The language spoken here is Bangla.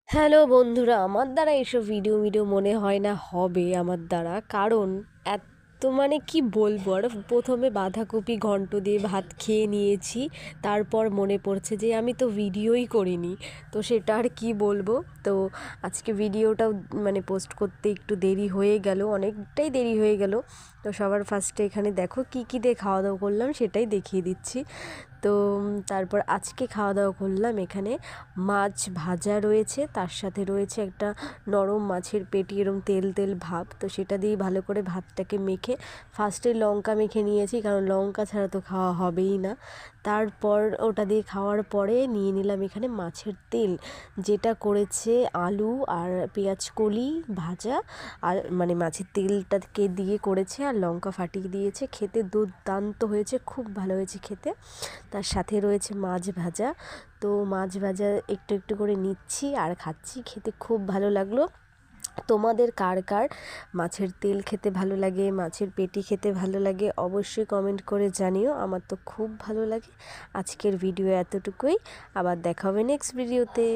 হ্যালো বন্ধুরা, আমার দ্বারা এসব ভিডিও মনে হয় না হবে আমার দ্বারা, কারণ এত কি বলবো। আর প্রথমে বাঁধাকপি ঘন্ট দিয়ে ভাত খেয়ে নিয়েছি, তারপর মনে পড়ছে যে আমি তো ভিডিওই করিনি, তো সেটা আর কি বলবো। তো আজকে ভিডিওটাও পোস্ট করতে একটু দেরি হয়ে গেল, অনেকটাই দেরি হয়ে গেল। তো সবার ফার্স্টে এখানে দেখো কী দিয়ে খাওয়া দাওয়া করলাম সেটাই দেখিয়ে দিচ্ছি। তো তারপর আজকে খাওয়া দাওয়া করলাম, এখানে মাছ ভাজা রয়েছে, তার সাথে রয়েছে একটা নরম মাছের পেটি, এরম তেল তেল ভাব। তো সেটা দিয়ে ভালো করে ভাতটাকে মেখে ফার্স্টে লঙ্কা মেখে নিয়েছি, কারণ লঙ্কা ছাড়া তো খাওয়া হবেই না। তারপর ওটা দিয়ে খাওয়ার পরে নিয়ে নিলাম এখানে মাছের তেল, যেটা করেছে আলু আর পেঁয়াজ কলি ভাজা, আর মাছের তেলটাকে দিয়ে করেছে, আর লঙ্কা ফাটিয়ে দিয়েছে। খেতে দুর্দান্ত হয়েছে, খুব ভালো হয়েছে খেতে। তার সাথে রয়েছে মাছ ভাজা। তো মাছ ভাজা একটু একটু করে নিচ্ছি আর খাচ্ছি, খেতে খুব ভালো লাগলো। তোমাদের কার কার মাছের তেল খেতে ভালো লাগে, মাছের পেটি খেতে ভালো লাগে, অবশ্যই কমেন্ট করে জানিও। আমার তো খুব ভালো লাগে। আজকের ভিডিও এতটুকুই, আবার দেখা হবে নেক্সট ভিডিওতে।